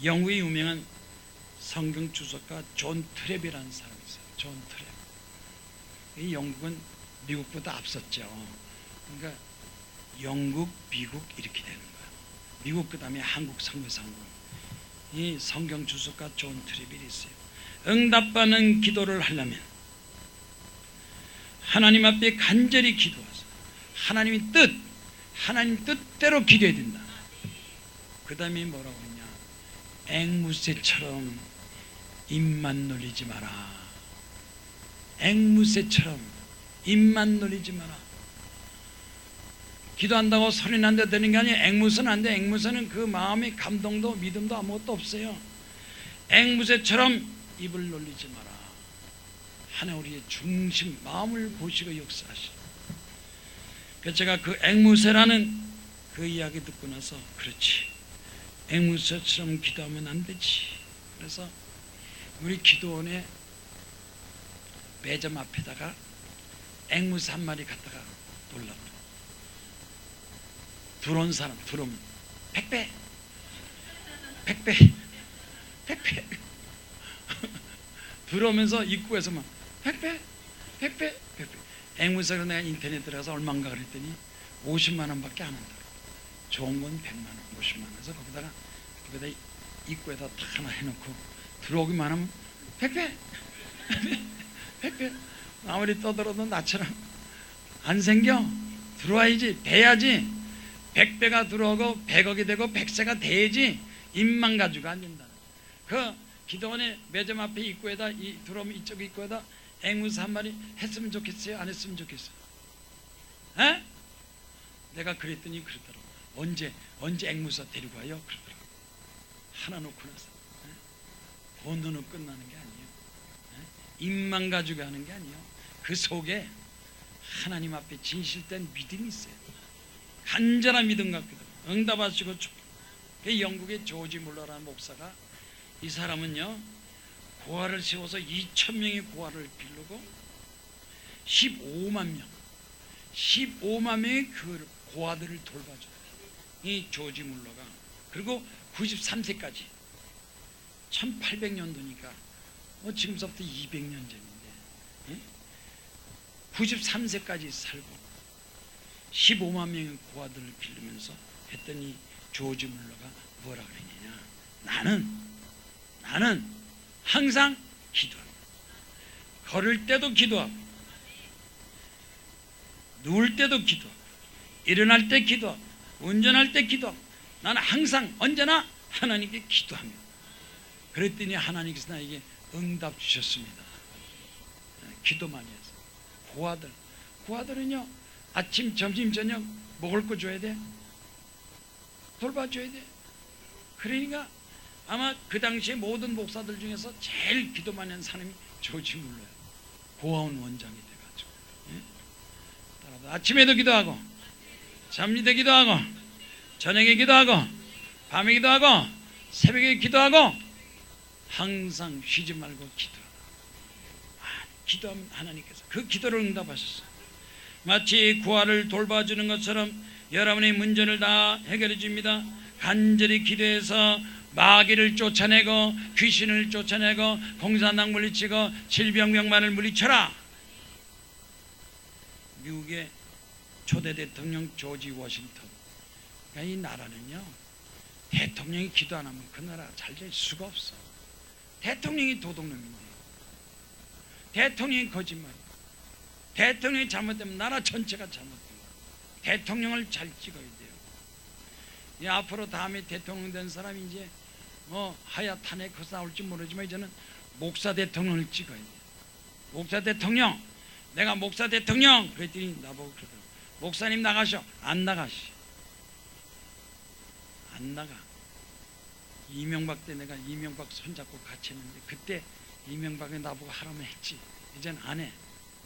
영국의 유명한 성경 주석가 존 트랩이라는 사람이 있어요. 존 트랩. 이 영국은 미국보다 앞섰죠. 그러니까 영국, 미국 이렇게 되는 거예요. 미국 그 다음에 한국, 성교상국. 이 성경 주석가 존 트랩이 있어요. 응답받는 기도를 하려면 하나님 앞에 간절히 기도하세요. 하나님 뜻대로 기도해야 된다. 그 다음에 뭐라고 했냐? 앵무새처럼 입만 놀리지 마라. 앵무새처럼 입만 놀리지 마라. 기도한다고 소리 난데 되는 게 아니에요. 앵무새는 안 돼. 앵무새는 그 마음의 감동도 믿음도 아무것도 없어요. 앵무새처럼 입을 놀리지 마라. 하나님 우리의 중심 마음을 보시고 역사하시오. 그래서 제가 그 앵무새라는 그 이야기 듣고 나서 그렇지, 앵무새처럼 기도하면 안 되지. 그래서 우리 기도원에 매점 앞에다가 앵무새 한 마리 갖다가 놀라고 들어온 사람 들어오면 백배 들어오면서 입구에서 막 백배 앵무새로 내가 인터넷 들어가서 얼마인가 그랬더니 50만 원밖에 안 한다. 좋은 건 100만 원, 50만 원 해서 거기다 입구에다 딱 하나 해놓고 들어오기만 하면 백배 아무리 떠들어도 나처럼 안 생겨. 들어와야지, 돼야지. 100배가 들어오고 100억이 되고 100세가 돼야지. 입만 가지고 안 된다. 그 기도원의 매점 앞에 입구에다 들어오면 이쪽 입구에다 앵무새 한 마리 했으면 좋겠어요? 안 했으면 좋겠어요? 에? 내가 그랬더니 그러더라고. 언제 앵무새 데리고 와요? 그러더라고. 하나 놓고 나서 본드는 끝나는 게 아니에요. 입만 가지고 하는 게 아니에요. 그 속에 하나님 앞에 진실된 믿음이 있어요. 간절한 믿음 갖기도 응답하시고 영국의 조지 물러라는 목사가, 이 사람은요 고아를 세워서 2,000명의 고아를 기르고 15만 명의 그 고아들을 돌봐줘요. 이 조지 물러가. 그리고 93세까지 1800년도니까 지금서부터 200년 전인데 93세까지 살고 15만 명의 고아들을 기르면서 했더니 조지 물러가 뭐라 그랬느냐? 나는 항상 기도합니다. 걸을 때도 기도하고 누울 때도 기도하고 일어날 때 기도하고 운전할 때 기도하고 나는 항상 언제나 하나님께 기도합니다. 그랬더니 하나님께서 나에게 응답 주셨습니다. 기도 많이 해서. 고아들은요 아침 점심 저녁 먹을 거 줘야 돼, 돌봐줘야 돼. 그러니까 아마 그 당시에 모든 목사들 중에서 제일 기도 많이 한 사람이 조지 물러요. 고아원 원장이 돼가지고 아침에도 기도하고 잠잘 때 기도하고 저녁에 기도하고 밤에 기도하고 새벽에 기도하고 항상 쉬지 말고 기도하라. 기도하면 하나님께서 그 기도를 응답하셨어요. 마치 고아를 돌봐주는 것처럼 여러분의 문제를 다 해결해 줍니다. 간절히 기도해서 마귀를 쫓아내고 귀신을 쫓아내고 공산당 물리치고 질병병만을 물리쳐라. 미국의 초대 대통령 조지 워싱턴, 이 나라는요 대통령이 기도 안 하면 그 나라 잘 될 수가 없어. 대통령이 도둑놈인데, 대통령이 거짓말이야. 대통령이 잘못되면 나라 전체가 잘못돼요. 대통령을 잘 찍어야 돼요. 앞으로 다음에 대통령 된 사람이 이제 하야탄에 거기서 나올지 모르지만 이제는 목사 대통령을 찍어야 돼요. 목사 대통령, 내가 목사 대통령 그랬더니 나보고 그러더라고. 목사님 나가셔. 안 나가시. 안 나가. 이명박 때 내가 이명박 손잡고 같이 했는데 그때 이명박이 나보고 하라면 했지. 이젠 안 해.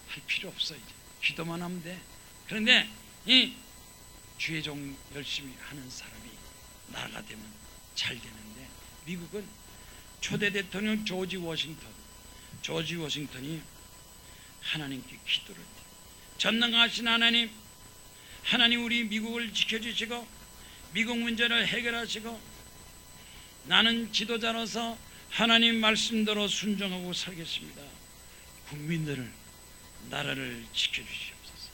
할 필요 없어. 이제 기도만 하면 돼. 그런데 이 주의 종 열심히 하는 사람이 나라가 되면 잘 되는데, 미국은 초대 대통령 조지 워싱턴이 하나님께 기도를 해요. 전능하신 하나님 우리 미국을 지켜주시고 미국 문제를 해결하시고 나는 지도자로서 하나님 말씀대로 순종하고 살겠습니다. 국민들을, 나라를 지켜주시옵소서.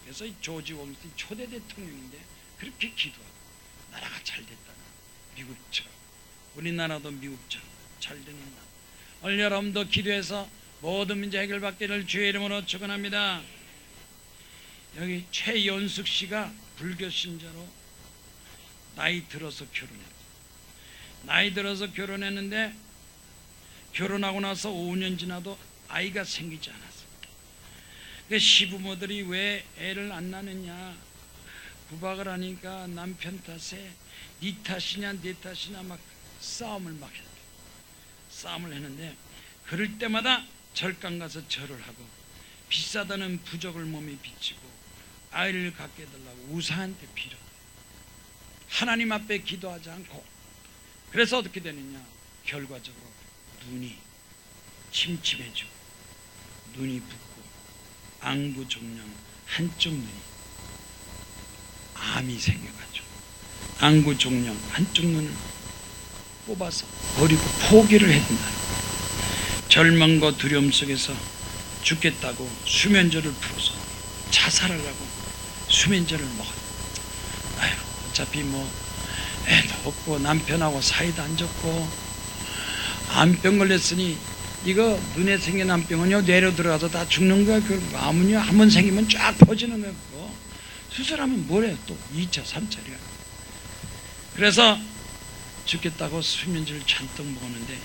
그래서 이 조지 웜스틴 초대 대통령인데 그렇게 기도하고 나라가 잘 됐다는, 미국처럼, 우리나라도 미국처럼 잘 되는 나라. 오늘 여러분도 기도해서 모든 문제 해결받기를 주의 이름으로 축원합니다. 여기 최연숙 씨가 불교 신자로 나이 들어서 결혼했어요. 나이 들어서 결혼했는데 결혼하고 나서 5년 지나도 아이가 생기지 않았어요. 그 시부모들이 왜 애를 안 낳느냐 구박을 하니까 남편 탓에 네 탓이냐 내 탓이냐 막 싸움을 막 했어요. 싸움을 했는데 그럴 때마다 절간 가서 절을 하고 비싸다는 부적을 몸에 비치고 아이를 갖게 해달라고 우상한테 빌어. 하나님 앞에 기도하지 않고. 그래서 어떻게 되느냐, 결과적으로 눈이 침침해지고 눈이 붓고 안구종양 한쪽 눈이 암이 생겨가지고 안구종양 한쪽 눈을 뽑아서 버리고 포기를 했다. 절망과 두려움 속에서 죽겠다고 수면제를 풀어서 자살하려고 수면제를 먹었다. 아유, 어차피 뭐 애도 없고 남편하고 사이도 안 좋고 암병 걸렸으니 이거 눈에 생긴 암병은요 뇌로 들어가서 다 죽는 거야. 그 암은요 한 번 생기면 쫙 퍼지는 거야. 그거 수술하면 뭐래 또 2차 3차리야. 그래서 죽겠다고 수면제를 잔뜩 먹었는데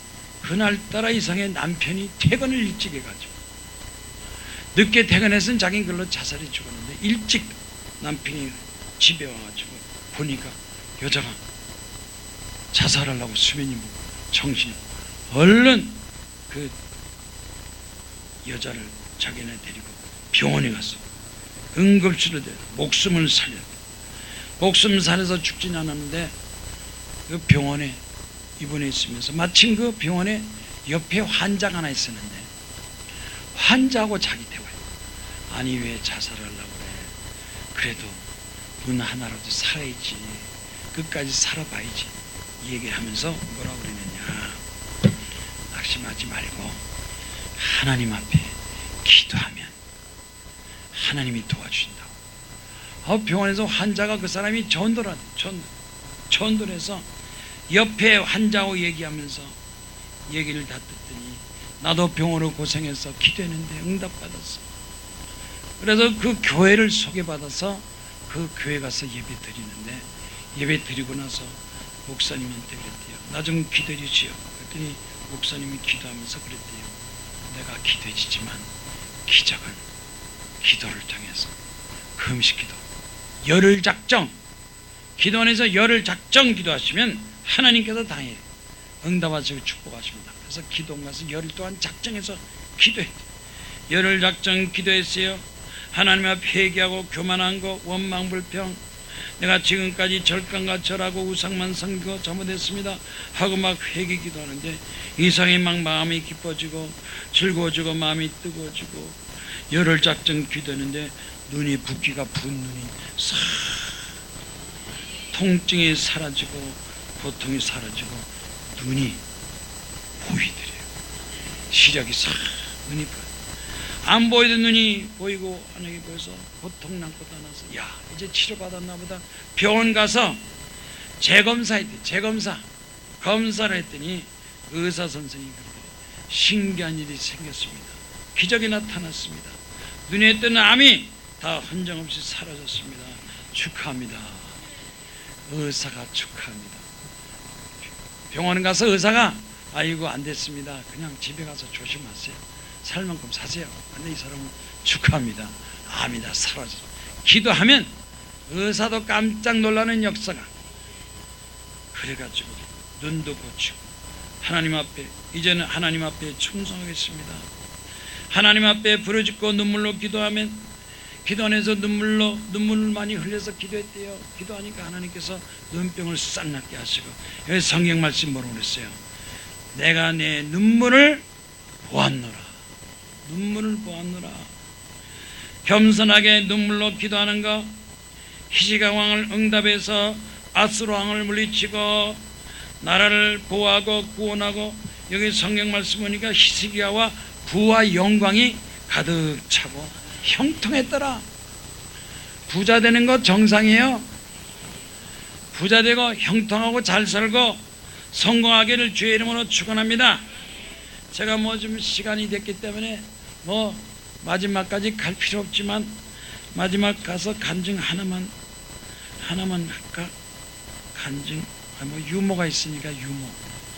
그날따라 이상하게 남편이 퇴근을 일찍 해가지고 늦게 퇴근해서는 자기는 그걸로 자살해 죽었는데 일찍 남편이 집에 와가지고 보니까 여자가 자살하려고 수면이 먹고 정신이 얼른 그 여자를 자기네 데리고 병원에 갔어. 응급실로 데려 목숨을 살렸다. 목숨 살려서 죽진 않았는데 그 병원에 입원해 있으면서 마침 그 병원에 옆에 환자가 하나 있었는데 환자하고 자기 대화해. 아니 왜 자살하려고 그래. 그래도 눈 하나라도 살아야지. 끝까지 살아봐야지. 이 얘기를 하면서 뭐라고 그러느냐, 낙심하지 말고 하나님 앞에 기도하면 하나님이 도와주신다고. 병원에서 환자가 그 사람이 전도를 해서 옆에 환자하고 얘기하면서 얘기를 다 듣더니 나도 병원으로 고생해서 기도했는데 응답받았어. 그래서 그 교회를 소개받아서 그 교회 가서 예배 드리는데 예배 드리고 나서 목사님한테 그랬대요. 나 좀 기도해 주시오. 그랬더니 목사님이 기도하면서 그랬대요. 내가 기도해 주지만 기적은 기도를 통해서 금식 기도, 열흘 작정, 기도원에서 열흘 작정 기도하시면 하나님께서 당해 응답하시고 축복하십니다. 그래서 기도원 가서 열흘 동안 작정해서 기도했대요. 열흘 작정 기도했어요. 하나님 앞에 회개하고 교만한 거, 원망, 불평, 내가 지금까지 절간과 절하고 우상만 섬기고 잘못했습니다 하고 막 회개 기도하는데 이상히 막 마음이 기뻐지고 즐거워지고 마음이 뜨거워지고 열흘 작정 기도했는데 눈이 붓기가 부은 눈이 싹 통증이 사라지고 고통이 사라지고 눈이 보이더래요. 시력이 싹 눈이 보여. 안 보이던 눈이 보이고 하늘이 보여서 고통 남고 떠나서 야 이제 치료받았나 보다. 병원 가서 재검사했대. 검사를 했더니 의사 선생님이 그러더래요. 신기한 일이 생겼습니다. 기적이 나타났습니다. 눈에 있던 암이 다 흔적없이 사라졌습니다. 축하합니다. 의사가 축하합니다. 병원 가서 의사가 아이고 안 됐습니다. 그냥 집에 가서 조심하세요. 살 만큼 사세요. 근데 이 사람은 축하합니다. 암이 다 사라져. 기도하면 의사도 깜짝 놀라는 역사가. 그래가지고 눈도 고치고 하나님 앞에 이제는 하나님 앞에 충성하겠습니다. 하나님 앞에 부르짖고 눈물로 기도하면 기도 안에서 눈물을 많이 흘려서 기도했대요. 기도하니까 하나님께서 눈병을 싹 낫게 하시고 여기 성경 말씀 뭐라고 그랬어요? 내가 내 눈물을 보았노라. 눈물을 보았노라. 겸손하게 눈물로 기도하는 것. 히스기야 왕을 응답해서 아스로 왕을 물리치고 나라를 보호하고 구원하고, 여기 성경 말씀 보니까 히스기야와 부와 영광이 가득 차고 형통했더라. 부자 되는 거 정상이에요. 부자 되고 형통하고 잘 살고 성공하기를 주의 이름으로 축원합니다. 제가 좀 시간이 됐기 때문에 마지막까지 갈 필요 없지만 마지막 가서 간증 하나만 할까? 간증 유머가 있으니까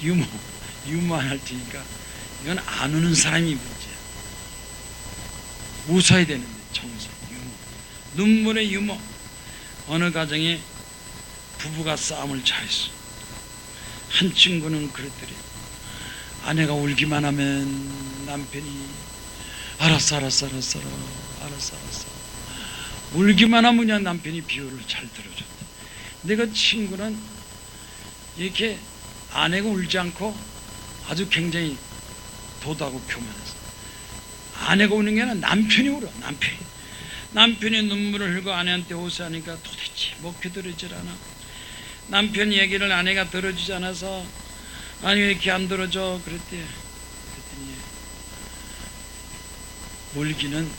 유머 안 할 테니까. 이건 안 우는 사람이 문제야. 웃어야 되는데 정서 유머, 눈물의 유머. 어느 가정에 부부가 싸움을 잘했어. 한 친구는 그랬더래. 아내가 울기만 하면 남편이 알았어 울기만 하면 그냥 남편이 비유를 잘 들어줬대. 근데 그 친구는 이렇게 아내가 울지 않고 아주 굉장히 도도하고 교만했어. 아내가 우는 게 아니라 남편이 울어. 남편이 눈물을 흘고 아내한테 호소하니까 도대체 먹혀들어질 않아. 남편 얘기를 아내가 들어주지 않아서 아니 왜 이렇게 안 들어줘 그랬더니 울기는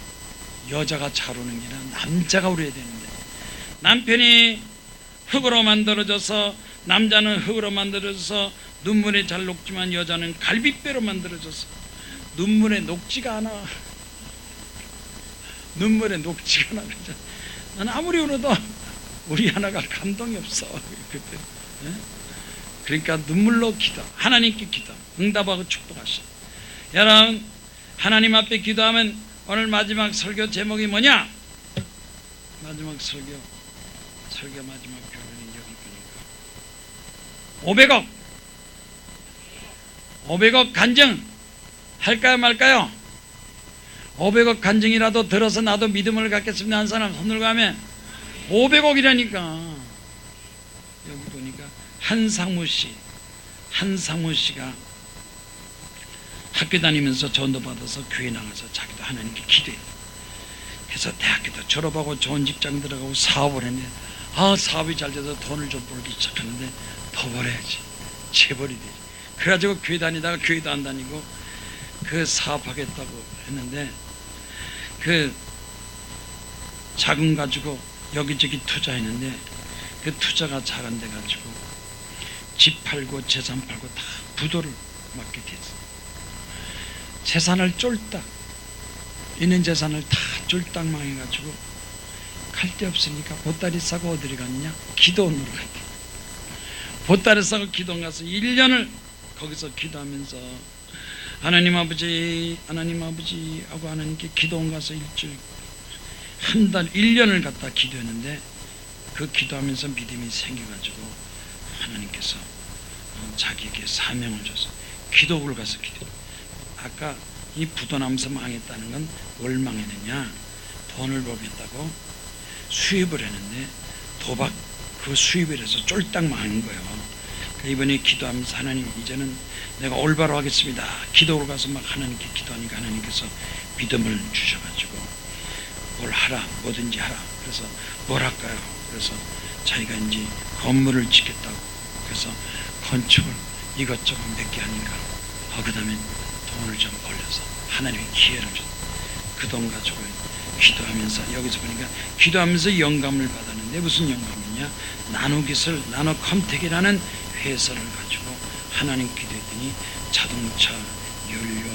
여자가 잘 우는 게 아니라 남자가 울어야 되는데, 남편이 흙으로 만들어져서, 남자는 흙으로 만들어져서 눈물이 잘 녹지만 여자는 갈빗배로 만들어져서 눈물에 녹지가 않아. 난 아무리 울어도 우리 하나가 감동이 없어. 그때. 그러니까 눈물로 기도, 하나님께 기도, 응답하고 축복하셔. 여러분, 하나님 앞에 기도하면 오늘 마지막 설교 제목이 뭐냐? 마지막 설교 마지막 교훈이 여기 보니까 500억 간증 할까요 말까요? 500억 간증이라도 들어서 나도 믿음을 갖겠습니다 한 사람 손 들고 하면 500억이라니까. 여기 보니까 한상무 씨가 학교 다니면서 전도 받아서 교회 나가서 자기도 하나님께 기도해. 그래서 대학교도 졸업하고 좋은 직장 들어가고 사업을 했는데 사업이 잘 돼서 돈을 좀 벌기 시작하는데 더 벌어야지. 재벌이 되지. 그래가지고 교회 다니다가 교회도 안 다니고 그 사업하겠다고 했는데 그 자금 가지고 여기저기 투자했는데 그 투자가 잘 안 돼가지고 집 팔고 재산 팔고 다 부도를 맞게 됐어. 재산을 쫄딱, 있는 재산을 다 쫄딱 망해가지고 갈 데 없으니까 보따리 싸고 어디를 갔냐? 기도원으로 갔다. 보따리 싸고 기도원 가서 1년을 거기서 기도하면서 하나님 아버지 하고 하나님께 기도원 가서 일주일, 한 달, 1년을 갖다 기도했는데 그 기도하면서 믿음이 생겨가지고 하나님께서 자기에게 사명을 줘서 기도국을 가서 기도해. 아까 이 부도나면서 망했다는 건 뭘 망했느냐? 돈을 벌겠다고 수입을 했는데 도박 그 수입을 해서 쫄딱 망한 거예요. 그러니까 이번에 기도하면서 하나님 이제는 내가 올바로 하겠습니다. 기도를 가서 막 하나님께 기도하니까 하나님께서 믿음을 주셔가지고 뭘 하라, 뭐든지 하라. 그래서 뭘 할까요? 그래서 자기가 이제 건물을 짓겠다고 그래서 건축을 이것저것 몇 개 하니까 그 다음에 돈을 좀 벌려서 하나님이 기회를 줬어. 그 돈 가지고 기도하면서 여기서 보니까 기도하면서 영감을 받았는데 무슨 영감이냐? 나노기술, 나노컴텍이라는 회사를 가지고 하나님 기도했더니 자동차, 연료,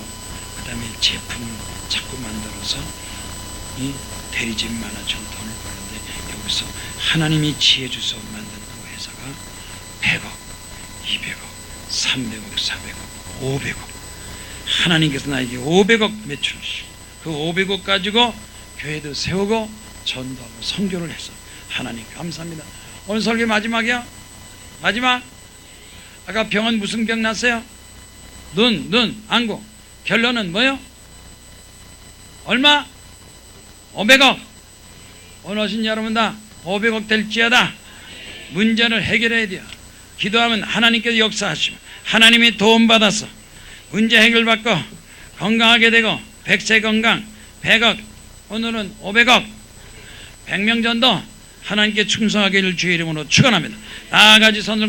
그 다음에 제품을 자꾸 만들어서 이 대리점 많아지고 돈을 버는데 여기서 하나님이 지혜 주셔서 만든 그 회사가 100억, 200억, 300억, 400억, 500억. 하나님께서 나에게 500억 매출을 주시고 그 500억 가지고 교회도 세우고 전도하고 선교를 해서 하나님 감사합니다. 오늘 설교 마지막이야. 마지막. 아까 병원 무슨 병 났어요? 눈, 안구. 결론은 뭐요? 얼마? 500억. 오늘 오신 여러분 다 500억 될지어다. 문제를 해결해야 돼요. 기도하면 하나님께서 역사하시고 하나님이 도움받아서 문제 해결받고 건강하게 되고 100세 건강 100억, 오늘은 500억, 100명 전도 하나님께 충성하기를 주의 이름으로 축원합니다. 다 같이 손 들고